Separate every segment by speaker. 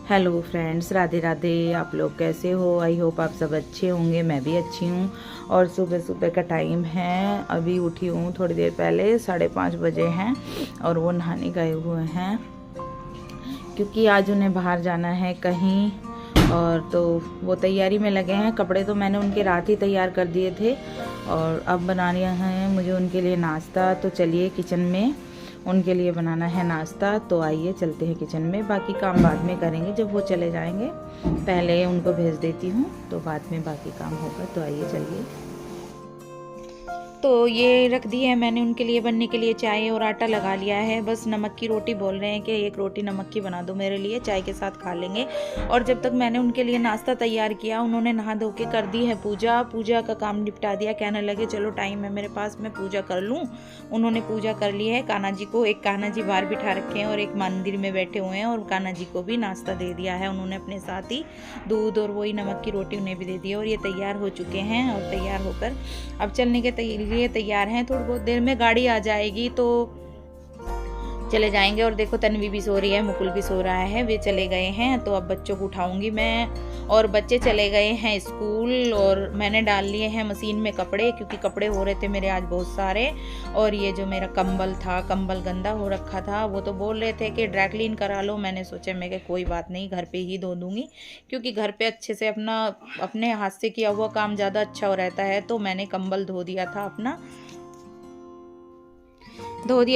Speaker 1: Hello friends, Radhe Radhe. आप लोग कैसे हो? आई होप आप सब अच्छे होंगे। मैं भी अच्छी हूँ। और सुबह सुबह का टाइम है, अभी उठी हूँ थोड़ी देर पहले, 5:30 बजे हैं। और वो नहाने गए हुए हैं क्योंकि आज उन्हें बाहर जाना है कहीं। और तो वो तैयारी में लगे हैं। कपड़े तो मैंने उनके रात ही तैयार कर दिए थे और अब बनाने हैं मुझे उनके लिए नाश्ता। तो चलिए किचन में उनके लिए बनाना है नाश्ता। तो आइए चलते हैं किचन में। बाकी काम बाद में करेंगे जब वो चले जाएंगे। पहले उनको भेज देती हूँ तो बाद में बाकी काम होगा। तो आइए चलिए। तो ये रख दी है मैंने उनके लिए बनने के लिए चाय, और आटा लगा लिया है। बस नमक की रोटी बोल रहे हैं कि एक रोटी नमक की बना दो मेरे लिए, चाय के साथ खा लेंगे। और जब तक मैंने उनके लिए नाश्ता तैयार किया, उन्होंने नहा धो के कर दी है पूजा। पूजा का काम निपटा दिया। कहने लगे चलो टाइम है मेरे पास, मैं पूजा कर लूँ। उन्होंने पूजा कर ली है। कान्हा जी को, एक कान्हा जी बाहर बिठा रखे हैं और एक मंदिर में बैठे हुए हैं। और कान्हा जी को भी नाश्ता दे दिया है उन्होंने अपने साथ ही, दूध और वही नमक की रोटी उन्हें भी दे दी है। और ये तैयार हो चुके हैं और तैयार होकर अब चलने के लिए तैयार हैं। थोड़ी बहुत देर में गाड़ी आ जाएगी तो चले जाएंगे। और देखो तन्वी भी सो रही है, मुकुल भी सो रहा है, वे चले गए हैं। तो अब बच्चों को उठाऊंगी मैं। और बच्चे चले गए हैं स्कूल। और मैंने डाल लिए हैं मशीन में कपड़े, क्योंकि कपड़े हो रहे थे मेरे आज बहुत सारे। और ये जो मेरा कंबल था, कंबल गंदा हो रखा था, वो तो बोल रहे थे कि ड्राई क्लीन करा लो। मैंने सोचा मैं कि कोई बात नहीं, घर पे ही धो दूंगी, क्योंकि घर पे अच्छे से अपने हाथ से किया हुआ काम ज़्यादा अच्छा हो रहता है। तो मैंने कंबल धो दिया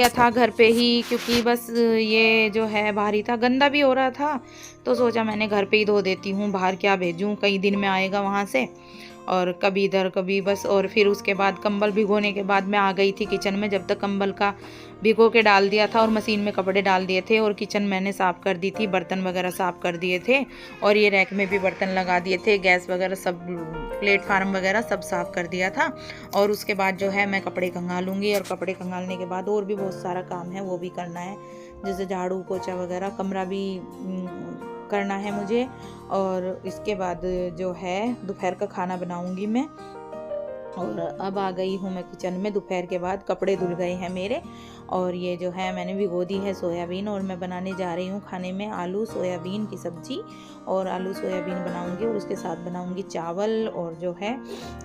Speaker 1: था घर पे ही, क्योंकि बस ये जो है भारी था, गंदा भी हो रहा था। तो सोचा मैंने घर पे ही धो देती हूँ, बाहर क्या भेजूँ, कई दिन में आएगा वहाँ से। और कभी इधर कभी बस। और फिर उसके बाद कंबल भिगोने के बाद मैं आ गई थी किचन में। जब तक कंबल का भिगो के डाल दिया था और मशीन में कपड़े डाल दिए थे, और किचन मैंने साफ़ कर दी थी, बर्तन वगैरह साफ़ कर दिए थे। और ये रैक में भी बर्तन लगा दिए थे, गैस वगैरह सब, प्लेटफार्म वगैरह सब साफ़ कर दिया था। और उसके बाद जो है मैं कपड़े खंगालूँगी। और कपड़े खंगालने के बाद और भी बहुत सारा काम है, वो भी करना है, जैसे झाड़ू पोछा वगैरह, कमरा भी करना है मुझे। और इसके बाद जो है दोपहर का खाना बनाऊंगी मैं। और अब आ गई हूँ मैं किचन में। दोपहर के बाद कपड़े धुल गए हैं मेरे। और ये जो है मैंने भिगो दी है सोयाबीन, और मैं बनाने जा रही हूँ खाने में आलू सोयाबीन की सब्ज़ी। और आलू सोयाबीन बनाऊंगी और उसके साथ बनाऊंगी चावल। और जो है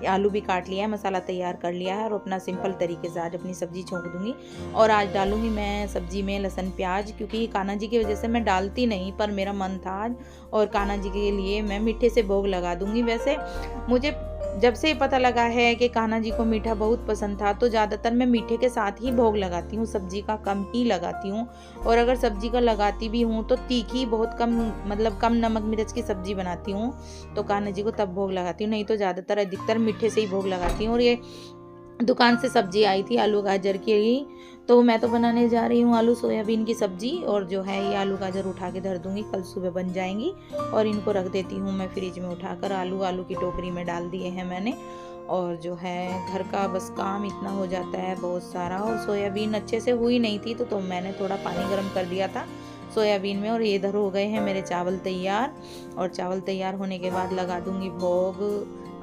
Speaker 1: आलू भी काट लिया है, मसाला तैयार कर लिया है, और अपना सिंपल तरीके से आज अपनी सब्ज़ी छोंक दूंगी। और आज डालूंगी मैं सब्ज़ी में लहसुन प्याज, क्योंकि कान्हा जी की वजह से मैं डालती नहीं, पर मेरा मन था आज। और कान्हा जी के लिए मैं मीठे से भोग लगा दूंगी। वैसे मुझे जब से पता लगा है कि कान्हा जी को मीठा बहुत पसंद था, तो ज़्यादातर मैं मीठे के साथ ही भोग लगाती हूँ, सब्जी का कम ही लगाती हूँ। और अगर सब्जी का लगाती भी हूँ तो तीखी बहुत कम, मतलब कम नमक मिर्च की सब्जी बनाती हूँ, तो कान्हा जी को तब भोग लगाती हूँ। नहीं तो ज़्यादातर अधिकतर मीठे से ही भोग लगाती हूँ। और ये दुकान से सब्जी आई थी आलू गाजर की, तो मैं तो बनाने जा रही हूँ आलू सोयाबीन की सब्जी। और जो है ये आलू गाजर उठा के धर दूंगी, कल सुबह बन जाएंगी। और इनको रख देती हूँ मैं फ्रिज में उठाकर। आलू की टोकरी में डाल दिए हैं मैंने। और जो है घर का बस काम इतना हो जाता है बहुत सारा। और सोयाबीन अच्छे से हुई नहीं थी, तो मैंने थोड़ा पानी गर्म कर दिया था सोयाबीन में। और ये इधर हो गए हैं मेरे चावल तैयार। और चावल तैयार होने के बाद लगा दूंगी भोग,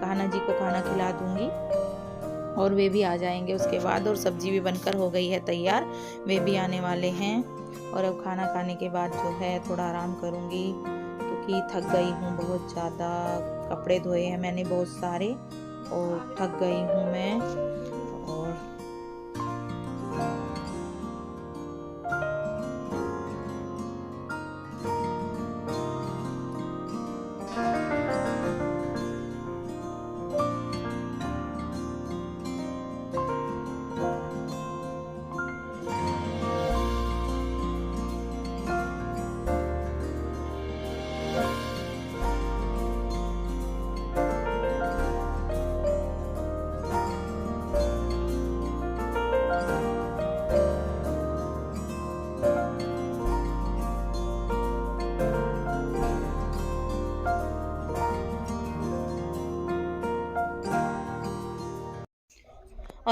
Speaker 1: कान्हा जी को खाना खिला दूंगी, और वे भी आ जाएंगे उसके बाद। और सब्जी भी बनकर हो गई है तैयार, वे भी आने वाले हैं। और अब खाना खाने के बाद जो है थोड़ा आराम करूँगी, क्योंकि थक गई हूँ बहुत ज़्यादा। कपड़े धोए हैं मैंने बहुत सारे, और थक गई हूँ मैं। और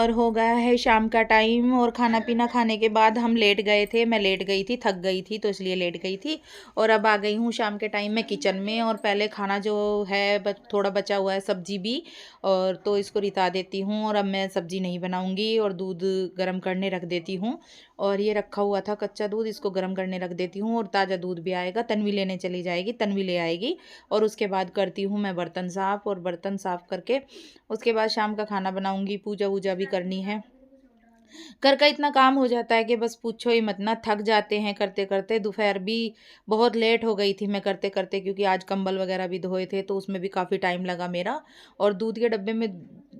Speaker 1: और हो गया है शाम का टाइम और खाना पीना खाने के बाद हम लेट गए थे। मैं लेट गई थी, थक गई थी तो इसलिए लेट गई थी। और अब आ गई हूँ शाम के टाइम में किचन में। और पहले खाना जो है थोड़ा बचा हुआ है, सब्जी भी, और तो इसको रिता देती हूँ। और अब मैं सब्जी नहीं बनाऊँगी और दूध गर्म करने रख देती हूँ। और ये रखा हुआ था कच्चा दूध, इसको गर्म करने रख देती हूँ। और ताज़ा दूध भी आएगा, तन्वी लेने चली जाएगी, तन्वी ले आएगी। और उसके बाद करती हूँ मैं बर्तन साफ़। और बर्तन साफ़ करके उसके बाद शाम का खाना बनाऊँगी, पूजा वूजा भी करनी है। घर का इतना काम हो जाता है कि बस पूछो ही मत ना, थक जाते हैं करते करते। दोपहर भी बहुत लेट हो गई थी मैं करते करते, क्योंकि आज कंबल वगैरह भी धोए थे तो उसमें भी काफ़ी टाइम लगा मेरा। और दूध के डब्बे में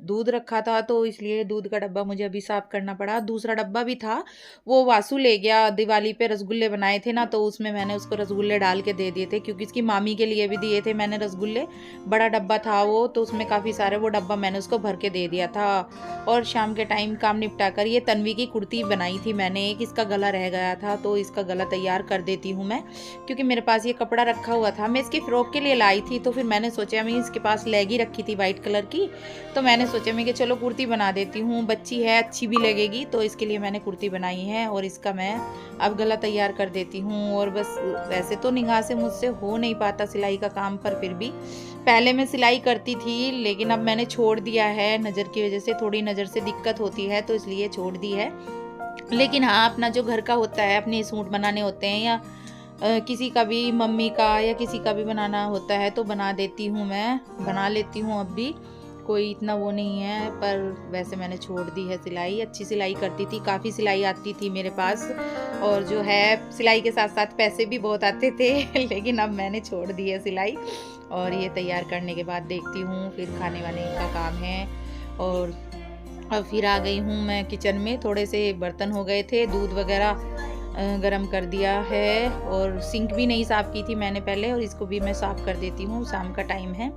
Speaker 1: दूध रखा था तो इसलिए दूध का डब्बा मुझे अभी साफ़ करना पड़ा। दूसरा डब्बा भी था, वो वासु ले गया। दिवाली पे रसगुल्ले बनाए थे ना, तो उसमें मैंने उसको रसगुल्ले डाल के दे दिए थे, क्योंकि इसकी मामी के लिए भी दिए थे मैंने रसगुल्ले। बड़ा डब्बा था वो, तो उसमें काफ़ी सारे, वो डब्बा मैंने उसको भर के दे दिया था। और शाम के टाइम काम निपटा कर ये तन्वी की कुर्ती बनाई थी मैंने एक, इसका गला रह गया था तो इसका गला तैयार कर देती हूँ मैं, क्योंकि मेरे पास ये कपड़ा रखा हुआ था। मैं इसकी फ़्रॉक के लिए लाई थी, तो फिर मैंने सोचा, मैं इसके पास लेगी रखी थी वाइट कलर की, तो मैंने सोचा मैं कि चलो कुर्ती बना देती हूँ, बच्ची है अच्छी भी लगेगी, तो इसके लिए मैंने कुर्ती बनाई है। और इसका मैं अब गला तैयार कर देती हूँ। और बस वैसे तो निगाह से मुझसे हो नहीं पाता सिलाई का काम, पर फिर भी पहले मैं सिलाई करती थी, लेकिन अब मैंने छोड़ दिया है। नज़र की वजह से, थोड़ी नज़र से दिक्कत होती है तो इसलिए छोड़ दी है। लेकिन हाँ, अपना जो घर का होता है, अपने सूट बनाने होते हैं या किसी का भी, मम्मी का या किसी का भी बनाना होता है तो बना देती हूँ, मैं बना लेती हूँ। अब भी कोई इतना वो नहीं है, पर वैसे मैंने छोड़ दी है सिलाई। अच्छी सिलाई करती थी, काफ़ी सिलाई आती थी मेरे पास, और जो है सिलाई के साथ साथ पैसे भी बहुत आते थे लेकिन अब मैंने छोड़ दी है सिलाई। और ये तैयार करने के बाद देखती हूँ, फिर खाने वाने का काम है। और अब फिर आ गई हूँ मैं किचन में, थोड़े से बर्तन हो गए थे, दूध वगैरह गरम कर दिया है। और सिंक भी नहीं साफ़ की थी मैंने पहले, और इसको भी मैं साफ़ कर देती हूँ। शाम का टाइम है,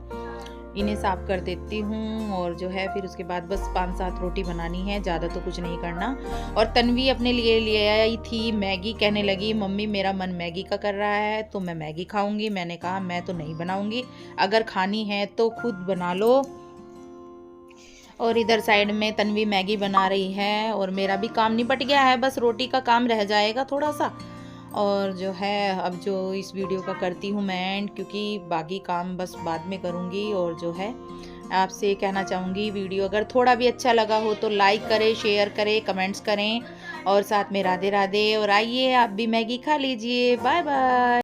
Speaker 1: इन्हें साफ़ कर देती हूँ। और जो है फिर उसके बाद बस 5-7 रोटी बनानी है, ज़्यादा तो कुछ नहीं करना। और तन्वी अपने लिए ले आई थी मैगी, कहने लगी मम्मी मेरा मन मैगी का कर रहा है तो मैं मैगी खाऊंगी। मैंने कहा मैं तो नहीं बनाऊंगी, अगर खानी है तो खुद बना लो। और इधर साइड में तन्वी मैगी बना रही है और मेरा भी काम निपट गया है, बस रोटी का काम रह जाएगा थोड़ा सा। और जो है अब जो इस वीडियो का करती हूँ मैं एंड, क्योंकि बाकी काम बस बाद में करूँगी। और जो है आपसे कहना चाहूँगी, वीडियो अगर थोड़ा भी अच्छा लगा हो तो लाइक करें, शेयर करें, कमेंट्स करें, और साथ में राधे राधे। और आइए आप भी मैगी खा लीजिए। Bye bye.